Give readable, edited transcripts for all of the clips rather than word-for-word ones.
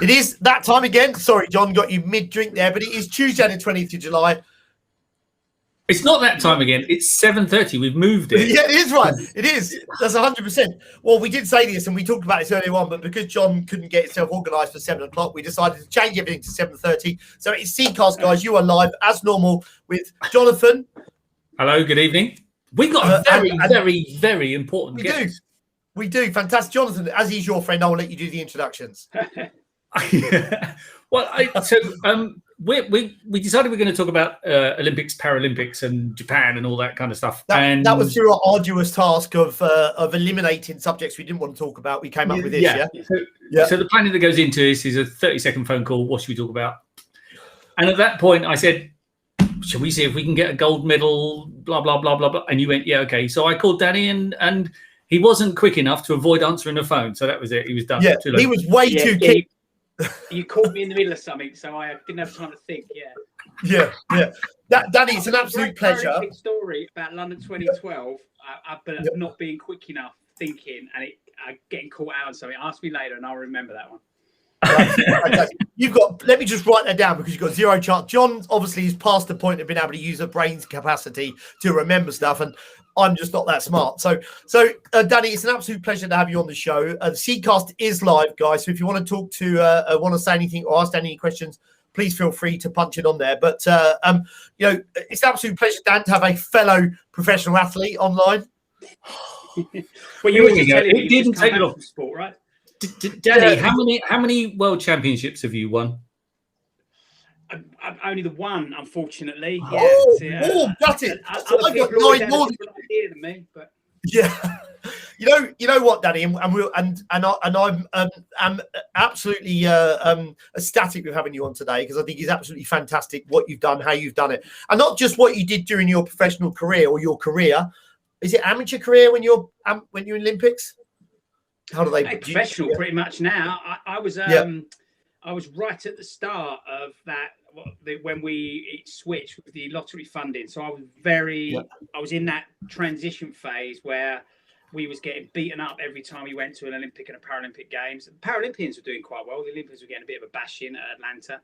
It is that time again. Sorry, John, got you mid-drink there, but it is Tuesday the 20th of July. It's not that time again. It's 7:30. We've moved it. Yeah, it is right. It is. That's 100%. Well, we did say this and we talked about this earlier on, but because John couldn't get himself organised for 7 o'clock, we decided to change everything to 7:30. So it's Seacast, guys. You are live as normal with Jonathan. Hello, good evening. We've got a very important guest. We do. Fantastic. Jonathan, as he's your friend, I'll let you do the introductions. Well, we decided we're going to talk about Olympics, Paralympics, and Japan and all that kind of stuff. That was through our arduous task of eliminating subjects we didn't want to talk about. We came up with this. So the planning that goes into this is a 30-second phone call. What should we talk about? And at that point, I said, "Shall we see if we can get a gold medal?" Blah blah blah blah blah. And you went, "Yeah, okay." So I called Danny, and he wasn't quick enough to avoid answering the phone. So that was it. He was done. Yeah, he was way too quick. You caught me in the middle of something, so I didn't have time to think. Yeah. Danny, it's an absolute pleasure. Story about London 2012, but not being quick enough thinking and getting caught out on something. Ask me later, and I'll remember that one. Right. Let me just write that down because you've got zero chance. John obviously is past the point of being able to use a brain's capacity to remember stuff, and I'm just not that smart. So Danny, it's an absolute pleasure to have you on the show. The Seacast is live, guys. So if you want to talk to, want to say anything or ask any questions, please feel free to punch it on there. But it's an absolute pleasure, Dan, to have a fellow professional athlete online. Well, you were just telling me it didn't take it off the sport, right? Danny, how many world championships have you won? Only the one, unfortunately. Got it. I've got 9 more than me, but yeah. You know what, Danny, and I'm absolutely ecstatic with having you on today because I think it's absolutely fantastic what you've done, how you've done it, and not just what you did during your professional career or your career. Is it amateur career when you're in Olympics? How do they? Professional, pretty much now. I was right at the start of that when it switched with the lottery funding. So I was in that transition phase where we was getting beaten up every time we went to an Olympic and a Paralympic games. The Paralympians were doing quite well. The Olympians were getting a bit of a bashing at Atlanta,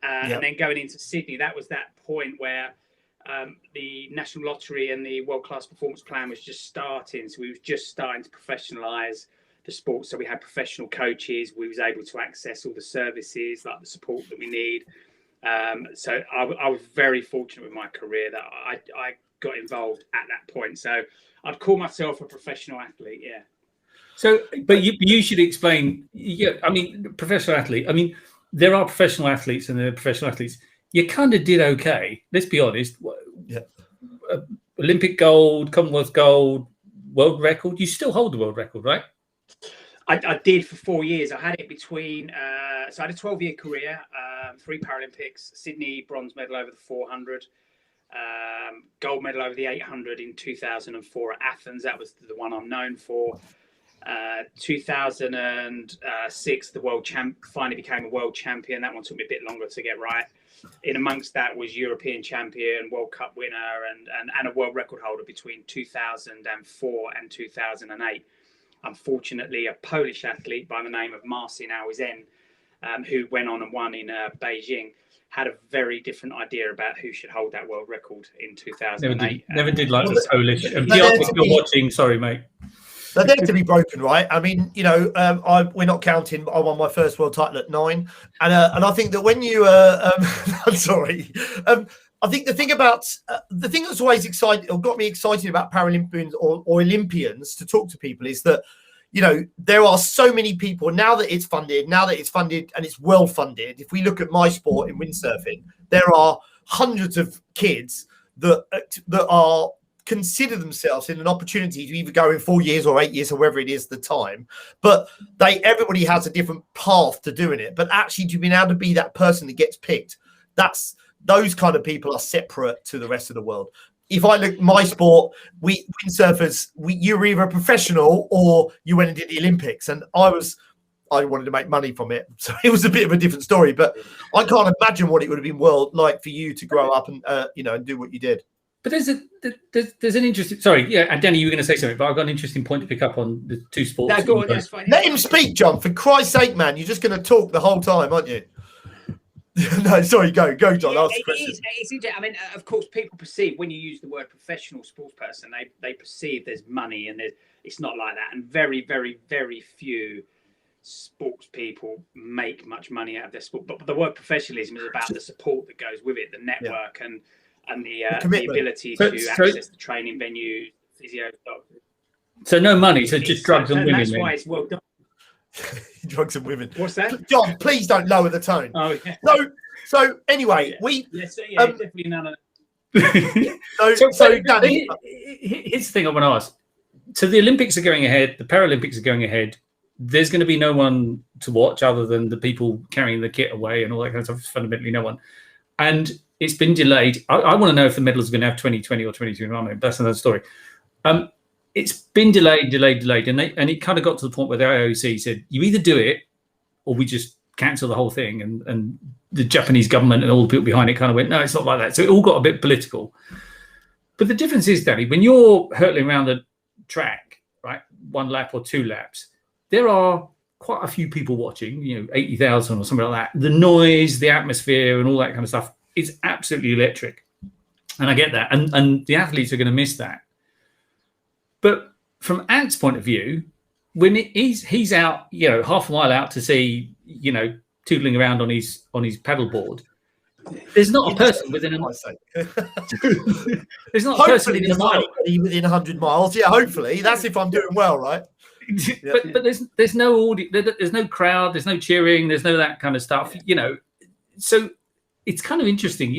and then going into Sydney, that was that point where the national lottery and the world class performance plan was just starting. So we was just starting to professionalise the sport. So we had professional coaches. We was able to access all the services, like the support that we need. So I was very fortunate with my career that I got involved at that point. So I'd call myself a professional athlete. Yeah. So, but you should explain. Yeah, I mean, professional athlete. I mean, there are professional athletes and there are professional athletes. You kind of did okay. Let's be honest. Yeah. Olympic gold, Commonwealth gold, world record. You still hold the world record, right? I did for 4 years. I had it between, so I had a 12-year career, 3 Paralympics, Sydney bronze medal over the 400, gold medal over the 800 in 2004 at Athens. That was the one I'm known for. 2006, the world champ finally became a world champion. That one took me a bit longer to get right. In amongst that was European champion, World Cup winner, and a world record holder between 2004 and 2008. Unfortunately, a Polish athlete by the name of Marcin Awizen, who went on and won in Beijing, had a very different idea about who should hold that world record in 2008. Never did like the Polish. If you're watching, sorry, mate. They're there to be broken, right? I mean, we're not counting. I won my first world title at 9, and I think that when you, I'm sorry. I think the thing that's always excited or got me excited about Paralympians or Olympians to talk to people is that, there are so many people now that it's funded and it's well funded. If we look at my sport in windsurfing, there are hundreds of kids that are consider themselves in an opportunity to either go in 4 years or 8 years, or whatever it is the time. But everybody has a different path to doing it. But actually, to be able to be that person that gets picked, those kind of people are separate to the rest of the world. If I look at my sport, windsurfers, you were either a professional or you went and did the Olympics. And I wanted to make money from it. So it was a bit of a different story. But I can't imagine what it would have been like for you to grow up and, and do what you did. But there's an interesting. Sorry, yeah, and Danny, you were going to say something, but I've got an interesting point to pick up on the two sports. No, go on, that's fine. Let him speak, John. For Christ's sake, man, you're just going to talk the whole time, aren't you? No, sorry, go, John. Yeah, ask the question. It's interesting. I mean, of course, people perceive when you use the word professional sports person, they perceive there's money, and it's not like that. And very, very, very few sports people make much money out of their sport. But the word professionalism is about the support that goes with it, the network, and the ability to access the training venue, physio, doctors. So no money, so just drugs and women. That's why it's well done. Drugs and women. What's that? John, please don't lower the tone. Oh, yeah. So anyway, definitely none of that. so Danny, here's the thing I want to ask. So the Olympics are going ahead, the Paralympics are going ahead. There's going to be no one to watch other than the people carrying the kit away and all that kind of stuff. It's fundamentally no one. And it's been delayed. I want to know if the medals are going to have 2020 or 2021. That's another story. It's been delayed, and it kind of got to the point where the IOC said, you either do it or we just cancel the whole thing. And the Japanese government and all the people behind it kind of went, no, it's not like that. So it all got a bit political. But the difference is, Danny, when you're hurtling around the track, right, 1 lap or 2 laps, there are quite a few people watching, 80,000 or something like that. The noise, the atmosphere and all that kind of stuff is absolutely electric. And I get that. And the athletes are going to miss that. But from Ant's point of view, when he's out, half a mile out to see, tootling around on his paddleboard, there's not a person within a mile. There's not a person within a mile. Within 100 miles. Yeah, hopefully. That's if I'm doing well, right? But there's no audio, there's no crowd, there's no cheering, there's no that kind of stuff, So it's kind of interesting,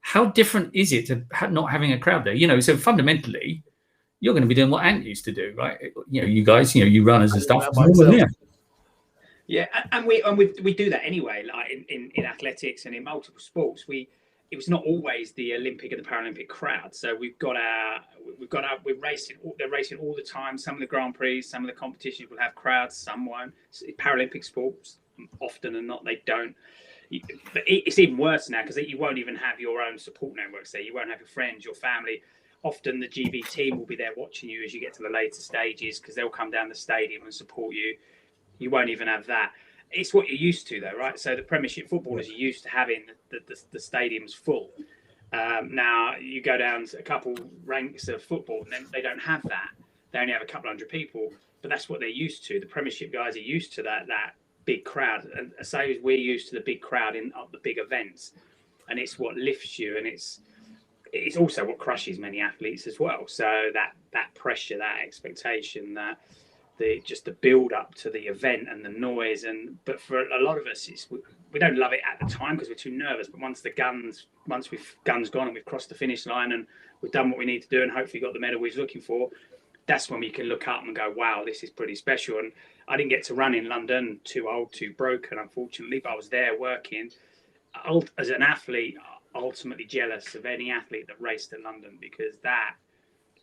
how different is it to not having a crowd there? So fundamentally, you're going to be doing what Ant used to do, right? You guys, you runners and stuff. Yeah, and we do that anyway. Like in athletics and in multiple sports, it was not always the Olympic and the Paralympic crowd. So we're racing. They're racing all the time. Some of the Grand Prix, some of the competitions will have crowds. Some won't. Paralympic sports, often than not, they don't. But it's even worse now because you won't even have your own support networks there. You won't have your friends, your family. Often the GB team will be there watching you as you get to the later stages because they'll come down the stadium and support you. You won't even have that. It's what you're used to, though, right? So the Premiership footballers are used to having the stadiums full. Now you go down to a couple ranks of football, and then they don't have that. They only have a couple hundred people, but that's what they're used to. The Premiership guys are used to that big crowd, and so we're used to the big crowd in the big events, and it's what lifts you, and it's also what crushes many athletes as well. So that pressure, that expectation, that the build up to the event and the noise, but for a lot of us, we don't love it at the time because we're too nervous. But once guns gone and we've crossed the finish line and we've done what we need to do and hopefully got the medal we're looking for, that's when we can look up and go, wow, this is pretty special. And I didn't get to run in London, too old, too broken, unfortunately, but I was there working. As an athlete, ultimately jealous of any athlete that raced in London because that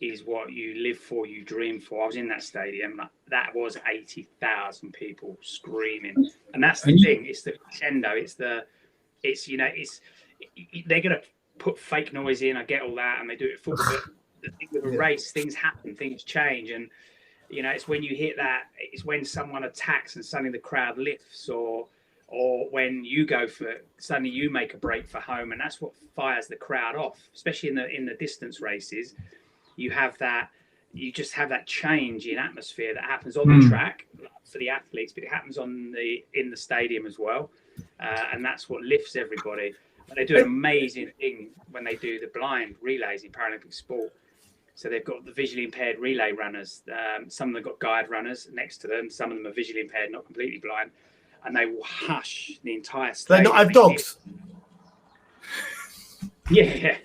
is what you live for, you dream for. I was in that stadium. That was 80,000 people screaming, and that's the thing. It's the crescendo. They're going to put fake noise in. I get all that, and they do it for. But the thing with a race, things happen, things change, and it's when you hit that. It's when someone attacks and suddenly the crowd lifts, or when you go for it, suddenly you make a break for home, and that's what fires the crowd off. Especially in the distance races, you just have that change in atmosphere that happens on the track for the athletes, but it happens in the stadium as well, and that's what lifts everybody. And they do an amazing thing when they do the blind relays in Paralympic sport. So they've got the visually impaired relay runners. Some of them got guide runners next to them. Some of them are visually impaired, not completely blind. And they will hush the entire stadium. They not have dogs. Yeah.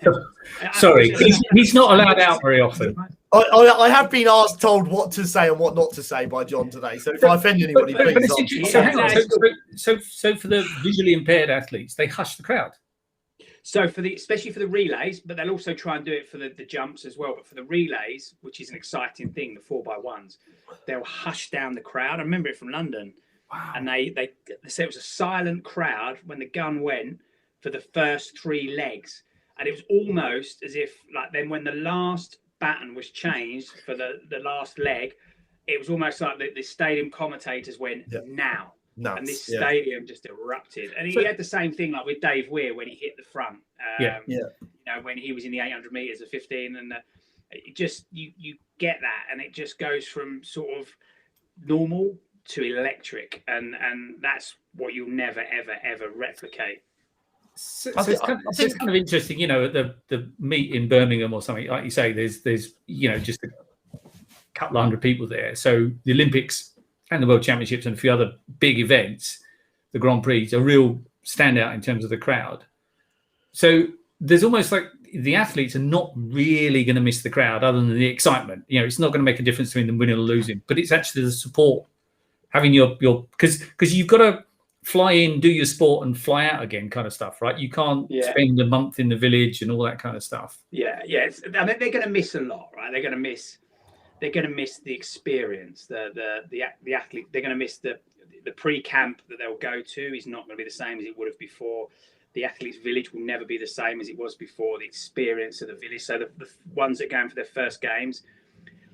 Sorry, he's not allowed out very often. I have been told what to say and what not to say by John today. So if I offend anybody, please. So hang on. So for the visually impaired athletes, they hush the crowd. So especially for the relays, but they'll also try and do it for the jumps as well. But for the relays, which is an exciting thing, the 4x1s, they'll hush down the crowd. I remember it from London. Wow. And they said it was a silent crowd when the gun went for the first 3 legs. And it was almost as if, like, then when the last baton was changed for the last leg, it was almost like the stadium commentators went, now. Nuts, and this stadium just erupted. And he had the same thing like with Dave Weir when he hit the front. You know, when he was in the 800 meters of 15, and it just you get that, and it just goes from sort of normal to electric, and that's what you'll never ever replicate. So it's kind of interesting, you know, at the meet in Birmingham or something, like you say, there's you know, just a couple of hundred people there. So the Olympics and the World Championships and a few other big events, the Grand Prix, a real standout in terms of the crowd. So there's almost like the athletes are not really going to miss the crowd other than the excitement. You know, it's not going to make a difference between them winning or losing, but it's actually the support, having your because you've got to fly in, do your sport, and fly out again, kind of stuff, right? You can't spend a month in the village and all that kind of stuff. Yeah. I mean, they're going to miss a lot, right? They're going to miss the experience, the athlete. They're going to miss the pre-camp that they'll go to is not going to be the same as it would have before. The athletes' village will never be the same as it was before. The experience of the village. So the ones that go in for their first games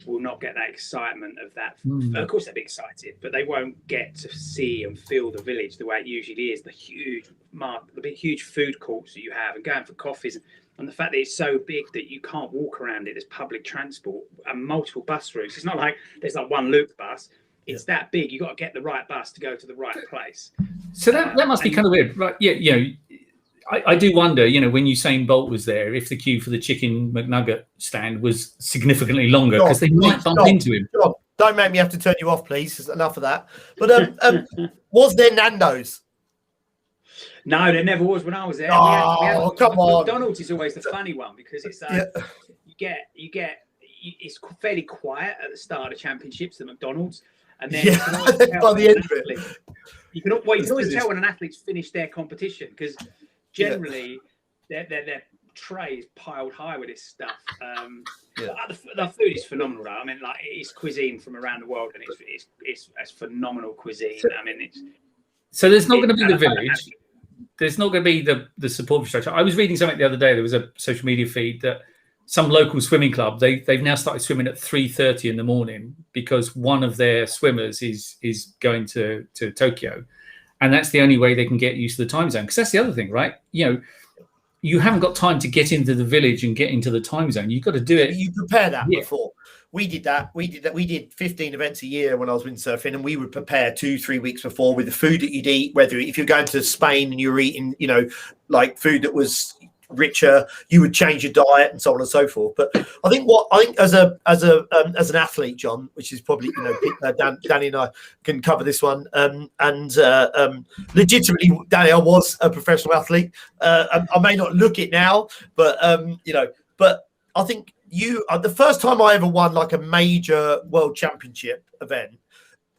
will not get that excitement of that. Of course, they'll be excited, but they won't get to see and feel the village the way it usually is. The huge food courts that you have, and going for coffees, and the fact that it's so big that you can't walk around it. There's public transport and multiple bus routes. It's not like there's like one loop bus. It's that big. You got to get the right bus to go to the right place. So that must be kind of weird, right? Yeah, you know. I do wonder, you know, when Usain Bolt was there, if the queue for the chicken McNugget stand was significantly longer, because they might bump into him. John, don't make me have to turn you off, please. There's enough of that. But was there Nando's? No, there never was when I was there. Come on. McDonald's is always the funny one because it's you get it's fairly quiet at the start of the championships, the McDonald's, and then by the end of it, you can always tell when an athlete's finished their competition because generally their tray is piled high with this stuff. The food is phenomenal though. I mean, like, it's cuisine from around the world, and it's phenomenal cuisine. I mean, so there's not going to be the village. There's not going to be the support infrastructure. I was reading something the other day. There was a social media feed that some local swimming club, they've now started swimming at 3:30 in the morning because one of their swimmers is going to Tokyo. And that's the only way they can get used to the time zone. Because that's the other thing, right? You know, you haven't got time to get into the village and get into the time zone. You've got to do it. You prepare that before. We did that. We did 15 events a year when I was windsurfing, and we would prepare 2-3 weeks before with the food that you'd eat. Whether if you're going to Spain and you're eating, you know, like food that was richer, you would change your diet and so on and so forth. But I think as an athlete, John, which is probably, you know, Danny and I can cover this one. Legitimately, Danny, I was a professional athlete. I may not look it now, but you know, but I think the first time I ever won like a major world championship event,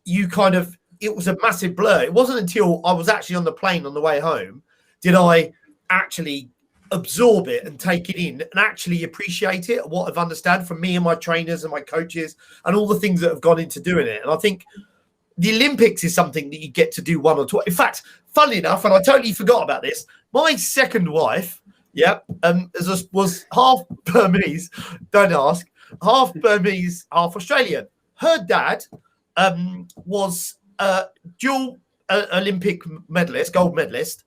it was a massive blur. It wasn't until I was actually on the plane on the way home did I actually absorb it and take it in and actually appreciate it, what I've understood from me and my trainers and my coaches and all the things that have gone into doing it. And I think the Olympics is something that you get to do one or two. In fact, funnily enough, and I totally forgot about this, my second wife, was half Burmese, don't ask, half Burmese, half Australian. Her dad was dual Olympic medalist, gold medalist.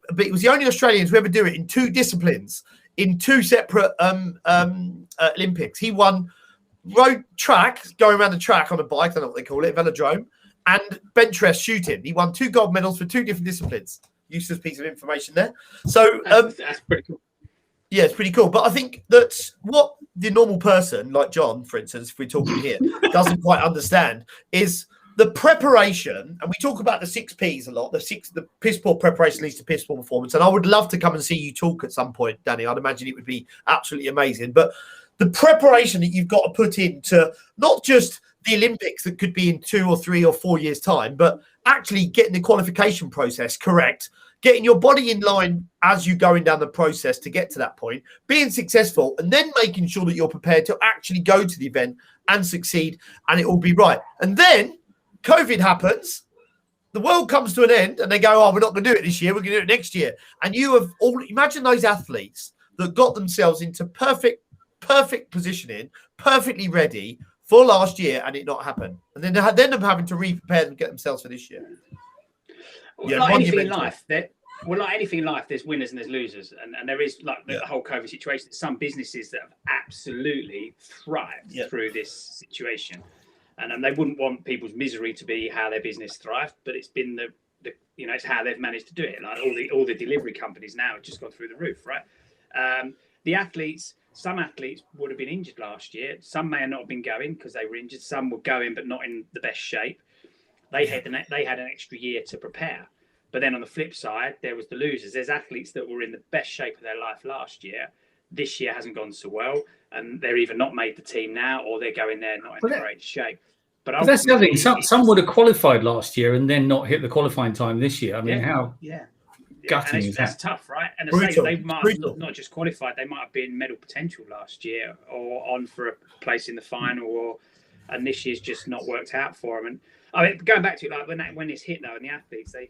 But he was the only Australian to ever do it in 2 disciplines, in 2 separate Olympics. He won road track, going around the track on a bike, I don't know what they call it, velodrome, and bench rest shooting. He won 2 gold medals for 2 different disciplines. Useless piece of information there. So that's pretty cool. Yeah, it's pretty cool. But I think that's what the normal person, like John, for instance, if we're talking here, doesn't quite understand is the preparation, and we talk about the 6 Ps a lot. The piss poor preparation leads to piss poor performance. And I would love to come and see you talk at some point, Danny. I'd imagine it would be absolutely amazing. But the preparation that you've got to put into not just the Olympics that could be in 2 or 3 or 4 years' time, but actually getting the qualification process correct, getting your body in line as you're going down the process to get to that point, being successful, and then making sure that you're prepared to actually go to the event and succeed, and it will be right. And then COVID happens, the world comes to an end, and they go, oh, we're not going to do it this year, we're going to do it next year. And you have all, imagine those athletes that got themselves into perfect positioning, perfectly ready for last year, and it not happen. And then them having to re-prepare and get themselves for this year. Well, like anything in life, there's winners and there's losers, and there is like the whole COVID situation. There's some businesses that have absolutely thrived through this situation, and they wouldn't want people's misery to be how their business thrived, but it's been the it's how they've managed to do it. Like all the delivery companies now have just gone through the roof, right? The athletes, some athletes would have been injured last year. Some may have not been going because they were injured. Some were going but not in the best shape. They had an extra year to prepare. But then on the flip side, there was the losers. There's athletes that were in the best shape of their life last year. This year hasn't gone so well, and they're either not made the team now or they're going there not in great shape. But that's the other thing. Some would have qualified last year and then not hit the qualifying time this year. I mean, how gutting is that? That's tough, right? And they might have not just qualified; they might have been medal potential last year or on for a place in the final, and this year's just not worked out for them. And I mean, going back to it, like when it's hit though, and the athletes, they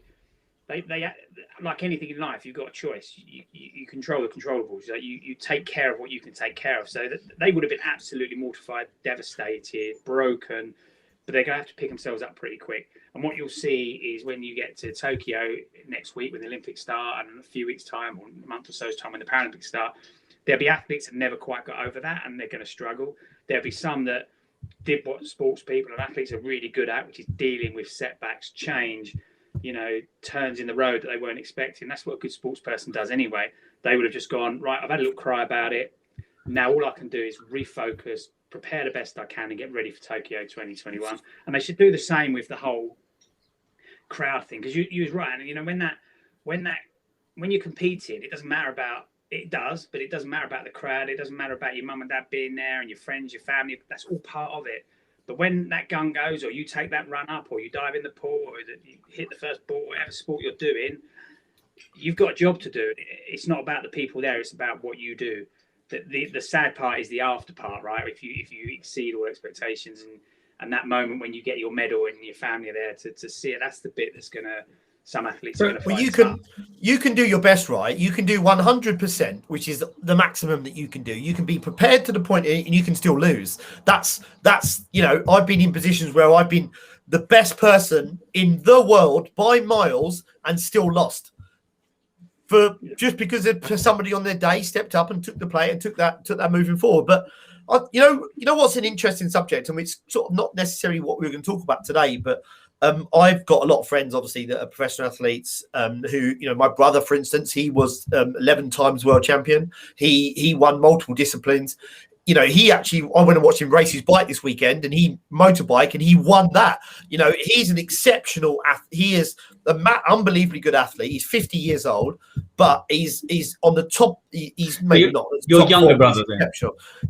like anything in life, you've got a choice. You control the controllables. You take care of what you can take care of. So that they would have been absolutely mortified, devastated, broken, but they're going to have to pick themselves up pretty quick. And what you'll see is when you get to Tokyo next week, when the Olympics start, and in a few weeks' time or a month or so's time when the Paralympics start, there'll be athletes that never quite got over that, and they're going to struggle. There'll be some that did what sports people and athletes are really good at, which is dealing with setbacks, change, turns in the road that they weren't expecting. That's what a good sports person does anyway. They would have just gone, right, I've had a little cry about it. Now all I can do is refocus, prepare the best I can and get ready for Tokyo 2021. And they should do the same with the whole crowd thing. Because you was right. And, when you're competing, it doesn't matter about, it does, but it doesn't matter about the crowd. It doesn't matter about your mum and dad being there and your friends, your family. That's all part of it. But when that gun goes, or you take that run up, or you dive in the pool, or you hit the first ball, whatever sport you're doing, you've got a job to do. It's not about the people there; it's about what you do. The sad part is the after part, right? If you exceed all expectations, and that moment when you get your medal and your family are there to see it, that's the bit that's gonna. Some athletes are going to fight. You can do your best, right? You can do 100%, which is the maximum that you can do. You can be prepared to the point, and you can still lose. That's I've been in positions where I've been the best person in the world by miles and still lost. Just because somebody on their day stepped up and took the play and took that moving forward. But you know what's an interesting subject, and it's sort of not necessarily what we were going to talk about today, but. I've got a lot of friends, obviously, that are professional athletes who, my brother, for instance, he was 11 times world champion. He won multiple disciplines. He actually, I went and watched him race his bike this weekend, and he motorbike, and he won that. He's an exceptional he is an unbelievably good athlete. He's 50 years old, but he's on the top. He's maybe not. Your younger brother, then.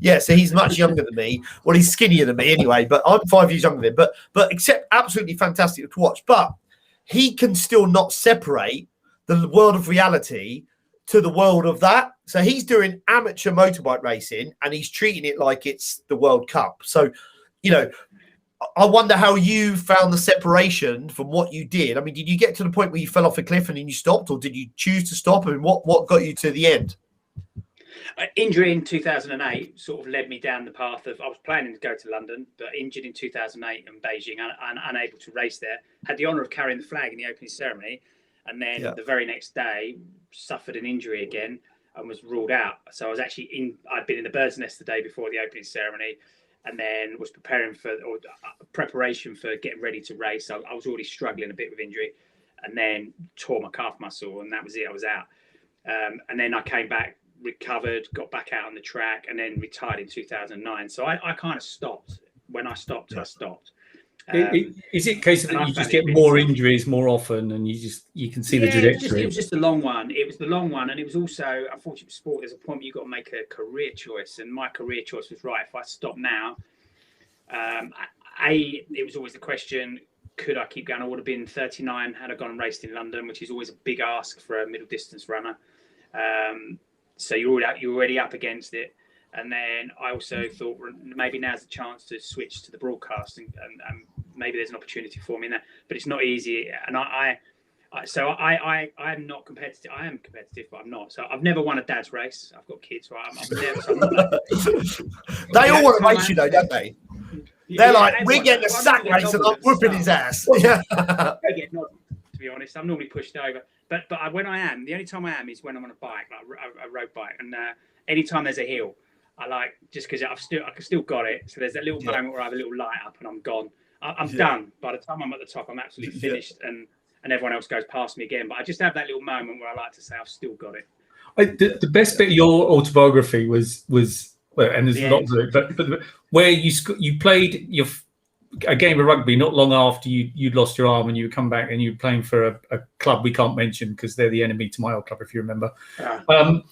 Yeah, so he's much younger than me. Well, he's skinnier than me anyway, but I'm 5 years younger than him. But except absolutely fantastic to watch. But he can still not separate the world of reality to the world of that. So he's doing amateur motorbike racing and he's treating it like it's the World Cup. So, I wonder how you found the separation from what you did. I mean, did you get to the point where you fell off a cliff and then you stopped, or did you choose to stop? I mean, what got you to the end? Injury in 2008 sort of led me down the path of, I was planning to go to London, but injured in 2008 in Beijing and unable to race there. Had the honour of carrying the flag in the opening ceremony. And then the very next day, suffered an injury again and was ruled out. So I was actually I'd been in the bird's nest the day before the opening ceremony, and then was preparing for preparation for getting ready to race. I was already struggling a bit with injury, and then tore my calf muscle, and that was it. I was out. And then I came back, recovered, got back out on the track, and then retired in 2009. So I kind of stopped. When I stopped, I stopped. Is it a case that you just get more injuries more often, and you can see the trajectory? It was just a long one. It was the long one, and it was also, unfortunately, with sport, there's a point where you've got to make a career choice, and my career choice was right. If I stop now, it was always the question: could I keep going? I would have been 39 had I gone and raced in London, which is always a big ask for a middle distance runner. So you're already up against it. And then I also thought maybe now's the chance to switch to the broadcast, and maybe there's an opportunity for me in that. But it's not easy. And I I'm not competitive. I am competitive, but I'm not. So I've never won a dad's race. I've got kids, right? I'm never. They all want to race you, though, don't they? They're like, we're getting a sack race and I'm whooping his ass. Yeah. I get nodded, to be honest. I'm normally pushed over. But when I am, the only time I am is when I'm on a bike, like a road bike. And anytime there's a hill, I like, just because I still got it. So there's that little moment where I have a little light up and I'm gone. I'm done. By the time I'm at the top, I'm absolutely finished. And everyone else goes past me again. But I just have that little moment where I like to say, I've still got it. The best bit of your autobiography was well, and there's lots of it, but where you played a game of rugby not long after you'd lost your arm and you come back and you were playing for a club we can't mention because they're the enemy to my old club, if you remember. And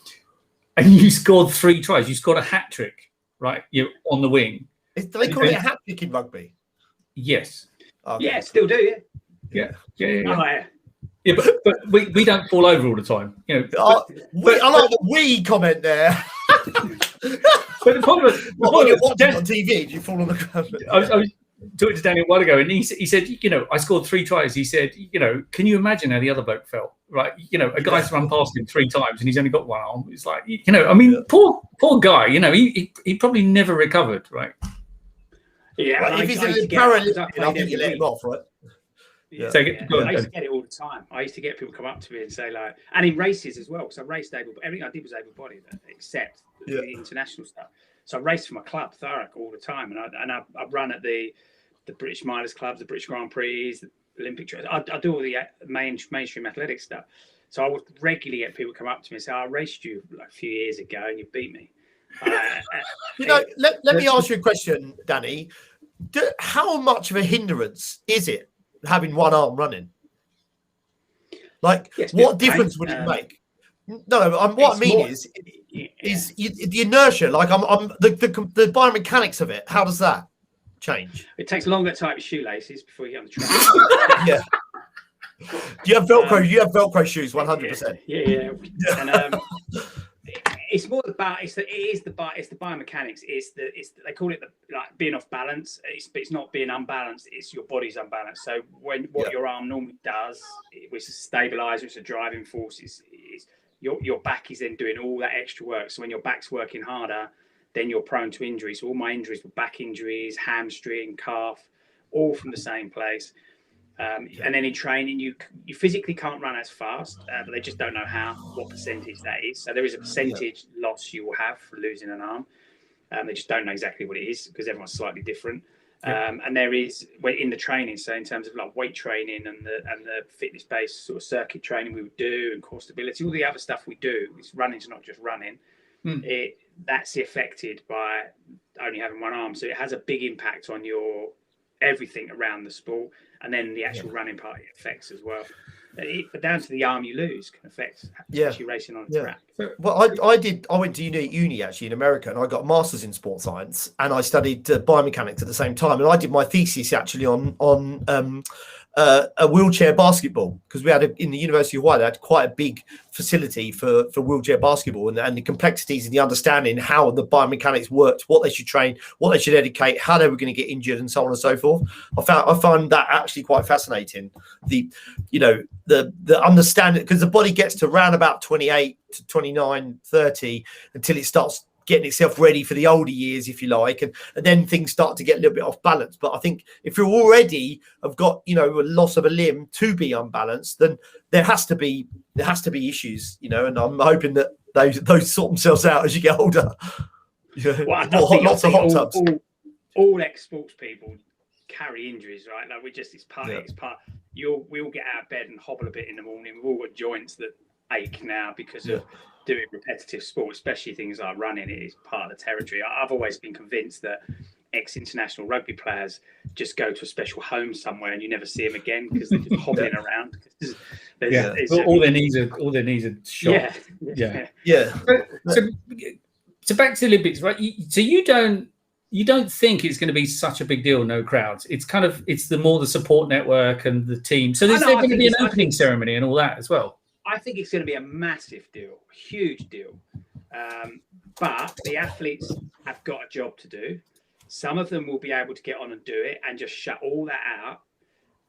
you scored 3 tries. You scored a hat trick, right? You're on the wing. Do they call it a hat trick in rugby? Yes. Okay. Yeah, still do. Yeah. Oh, yeah. Yeah, but we don't fall over all the time, you know. I like the "we" comment there. But the problem when you're watching on TV, do you fall on the ground? I was talking to Danny a while ago, and he said, you know, I scored 3 tries. He said, you know, can you imagine how the other bloke felt? Right, you know, a guy's run past him 3 times, and he's only got 1 arm. It's like, you know, I mean, poor guy. You know, he probably never recovered, right? Yeah, well, if he's in the Paralympics, I think you let him off, right? Yeah. I used to get it all the time. I used to get people come up to me and say, like, and in races as well, because I raced everything I did was able-bodied, except the international stuff. So I raced for my club, Thurrock, all the time, and I run at the British Miners Clubs, the British Grand Prix, the Olympic trials. I do all the mainstream athletic stuff. So I would regularly get people come up to me and say, I raced you like a few years ago and you beat me. You know, let me ask you a question, Danny. How much of a hindrance is it having 1 arm running? Like, what difference would it make? No, what I mean is the inertia. Like, the biomechanics of it. How does that change? It takes longer to tie your shoelaces before you get on the track. Yeah. Do you have Velcro? You have Velcro shoes, 100%. Yeah. And it's more about it's the biomechanics. They call it like being off balance. It's not being unbalanced. It's your body's unbalanced. So what your arm normally does, which is a stabilizer, it's a driving force. Is your back is then doing all that extra work. So when your back's working harder, then you're prone to injury. So all my injuries were back injuries, hamstring, calf, all from the same place. And then in training, you physically can't run as fast, but they just don't know what percentage that is. So there is a percentage loss you will have for losing an arm. They just don't know exactly what it is because everyone's slightly different. And there is in the training. So in terms of like weight training and the fitness-based sort of circuit training we would do and core stability, all the other stuff we do, it's running's not just running. That's affected by only having 1 arm. So it has a big impact on your everything around the sport, and then the actual running part affects as well. But down to the arm you lose can affect actually racing on a track. Well, I went to uni actually in America, and I got a master's in sports science, and I studied biomechanics at the same time, and I did my thesis actually on a wheelchair basketball, because we had in the University of Hawaii, they had quite a big facility for wheelchair basketball, and the complexities and the understanding how the biomechanics worked, what they should train, what they should educate, how they were going to get injured, and so on and so forth. I found that actually quite fascinating. The understanding, because the body gets to around about 28 to 29, 30 until it starts getting itself ready for the older years, if you like, and then things start to get a little bit off balance. But I think if you're already have got a loss of a limb to be unbalanced, then there has to be issues, and I'm hoping that those sort themselves out as you get older. Well, lots of hot tubs. All ex-sports people carry injuries, right? Like it's part. We all get out of bed and hobble a bit in the morning. We've all got joints that ache now because of doing repetitive sport, especially things like running. It is part of the territory. I've always been convinced that ex-international rugby players just go to a special home somewhere and you never see them again because they're just hobbling around. All their knees are shot. So back to the Olympics, right? So you don't think it's going to be such a big deal, no crowds. It's the support network and the team. So there's going to be an opening ceremony and all that as well. I think it's going to be a massive deal, huge deal. But the athletes have got a job to do. Some of them will be able to get on and do it and just shut all that out.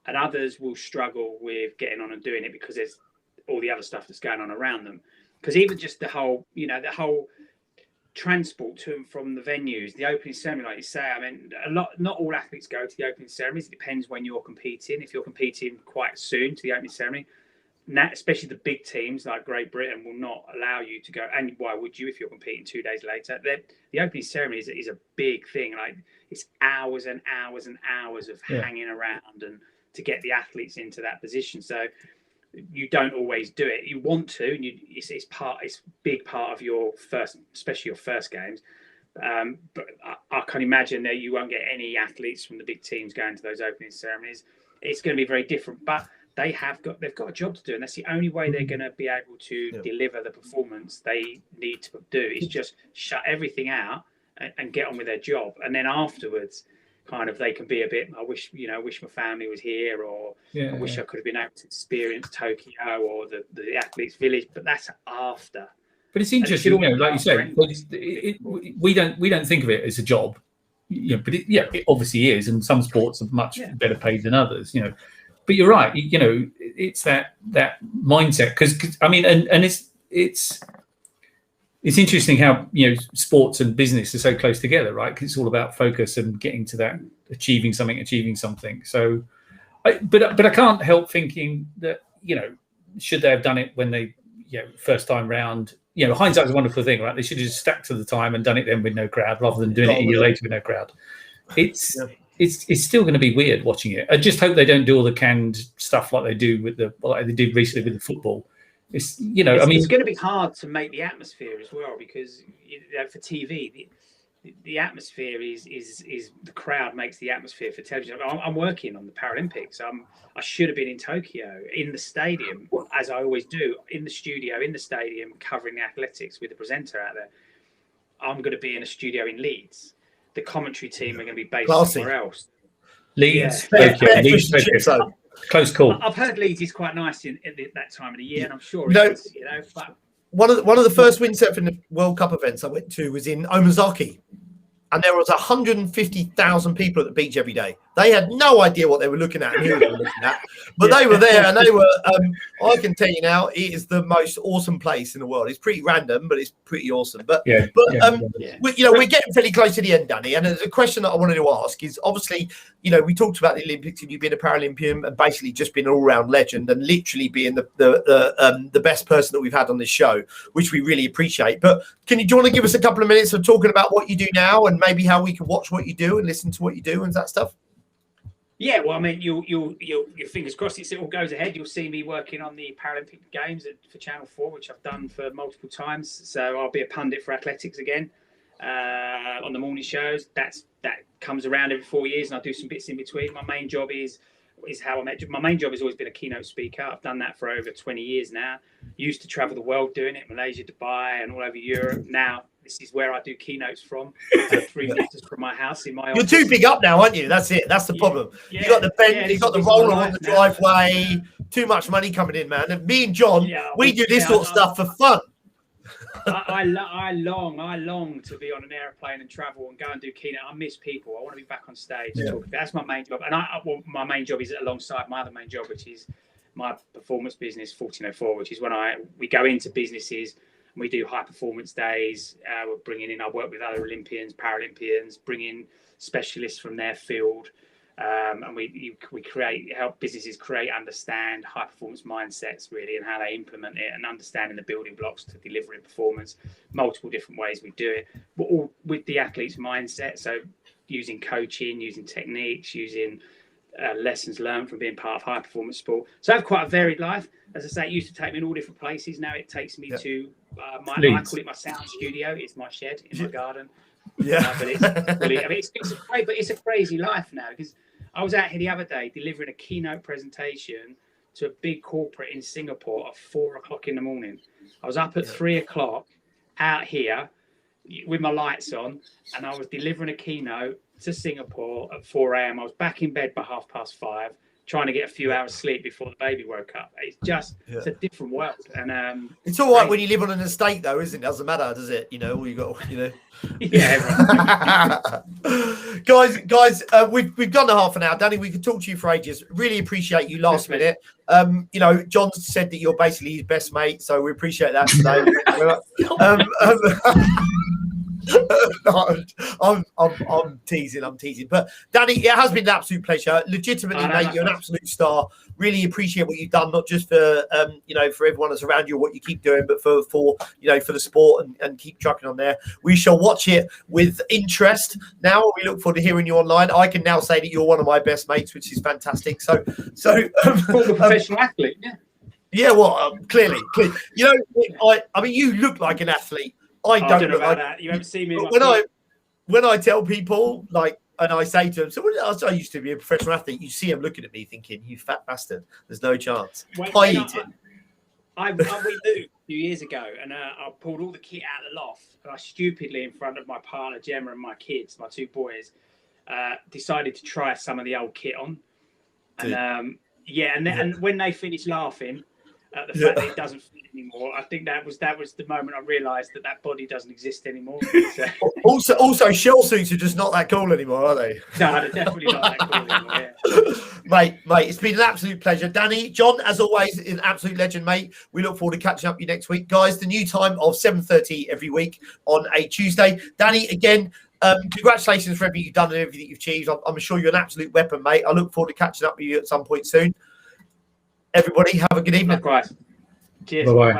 and others will struggle with getting on and doing it because there's all the other stuff that's going on around them. Because even just the whole transport to and from the venues, the opening ceremony, like you say, I mean, not all athletes go to the opening ceremonies. It depends when you're competing. If you're competing quite soon to the opening ceremony, especially the big teams like Great Britain will not allow you to go. And why would you if you're competing 2 days later? The opening ceremony is a big thing. Like, it's hours and hours and hours of hanging around and to get the athletes into that position. So you don't always do it. You want to, and it's a big part of your first, especially your first games. But I can imagine that you won't get any athletes from the big teams going to those opening ceremonies. It's going to be very different, but they've got a job to do, and that's the only way they're going to be able to deliver the performance they need to do, is just shut everything out and get on with their job. And then afterwards, kind of, they can be a bit, I wish my family was here, or I wish I could have been able to experience Tokyo or the athletes' village. But that's after. But it's interesting, like you say, we don't think of it as a job, but it obviously is, and some sports are much better paid than others, But you're right, it's that mindset, because I mean, and it's interesting how sports and business are so close together, right? Because it's all about focus and getting to that achieving something. So, but I can't help thinking that should they have done it when they first time round? Hindsight's a wonderful thing, right? They should have just stacked to the time and done it then with no crowd, rather than doing it a year later with no crowd. It's still going to be weird watching it. I just hope they don't do all the canned stuff like they do like they did recently with the football. It's it's going to be hard to make the atmosphere as well, because for TV the atmosphere is the crowd makes the atmosphere for television. I'm working on the Paralympics. I should have been in Tokyo in the stadium, as I always do, in the studio in the stadium covering the athletics with the presenter out there. I'm going to be in a studio in Leeds. The commentary team are going to be based somewhere else. Leeds, Tokyo. Close call. I've heard Leeds is quite nice in that time of the year, and I'm sure it is. But one of the first windsurfing World Cup events I went to was in Omazaki, and there was 150,000 people at the beach every day. They had no idea what they were looking at and who they were looking at, but they were there, and they were. I can tell you now, it is the most awesome place in the world. It's pretty random, but it's pretty awesome. We're getting fairly close to the end, Danny. And the question that I wanted to ask is, obviously, we talked about the Olympics and you being a Paralympian and basically just being an all-round legend and literally being the best person that we've had on this show, which we really appreciate. But do you want to give us a couple of minutes of talking about what you do now and maybe how we can watch what you do and listen to what you do and that stuff? Yeah, well, I mean, your fingers crossed it all goes ahead. You'll see me working on the Paralympic Games for Channel 4, which I've done for multiple times. So I'll be a pundit for athletics again on the morning shows. That comes around every 4 years, and I do some bits in between. My main job is how I met. My main job has always been a keynote speaker. I've done that for over 20 years now. Used to travel the world doing it, Malaysia, Dubai, and all over Europe. Now this is where I do keynotes from, 3 meters from my house in my office. You're too big up now, aren't you? That's it. That's the problem. You got the bend, you got the roller on the driveway. Too much money coming in, man. And me and John, we do this sort of stuff for fun. I long to be on an airplane and travel and go and do keynote. I miss people. I want to be back on stage. That's my main job. And my main job is alongside my other main job, which is my performance business, 1404, which is when we go into businesses and we do high performance days. We're bringing in, I work with other Olympians, Paralympians, bring in specialists from their field. And we help businesses understand high performance mindsets really, and how they implement it, and understanding the building blocks to delivering performance. Multiple different ways we do it, but all with the athlete's mindset. So using coaching, using techniques, using lessons learned from being part of high performance sport. So I have quite a varied life. As I say, it used to take me in all different places. Now it takes me to I call it my sound studio. It's my shed in my garden. But it's a crazy life now, because I was out here the other day delivering a keynote presentation to a big corporate in Singapore at 4:00 in the morning. I was up at 3:00 out here with my lights on, and I was delivering a keynote to Singapore at 4 a.m. I was back in bed by 5:30, trying to get a few hours sleep before the baby woke up. It's just it's a different world, and it's all right when you live on an estate, though, isn't it? Doesn't matter, does it? You know, all you got, you know. Yeah. guys, we've gone a half an hour. Danny, we could talk to you for ages. Really appreciate you last minute. You know, John said that you're basically his best mate, so we appreciate that today. No, I'm teasing. But Danny, it has been an absolute pleasure. Legitimately, mate, you're an absolute star. Really appreciate what you've done, not just for you know, for everyone that's around you, what you keep doing, but for you know, for the sport, and keep trucking on there. We shall watch it with interest. Now we look forward to hearing you online. I can now say that you're one of my best mates, which is fantastic. So former professional athlete, yeah. Well, clearly, you know, I mean, you look like an athlete. I don't look like that. You haven't seen me. When I tell people, like, and I say to them, so I used to be a professional athlete. You see them looking at me thinking, "You fat bastard." There's no chance. We moved a few years ago, and I pulled all the kit out of the loft, and I stupidly, in front of my partner Gemma and my kids, my two boys, decided to try some of the old kit on, and and when they finished laughing at the fact that it doesn't fit anymore, I think that was the moment I realised that body doesn't exist anymore. So. Also, shell suits are just not that cool anymore, are they? No, they're definitely not that cool anymore. Yeah. Mate, it's been an absolute pleasure. Danny, John, as always, is an absolute legend, mate. We look forward to catching up with you next week, guys. The new time of 7:30 every week on a Tuesday. Danny, again, congratulations for everything you've done and everything you've achieved. I'm sure you're an absolute weapon, mate. I look forward to catching up with you at some point soon. Everybody, have a good evening. Likewise. Cheers. Bye-bye. Bye.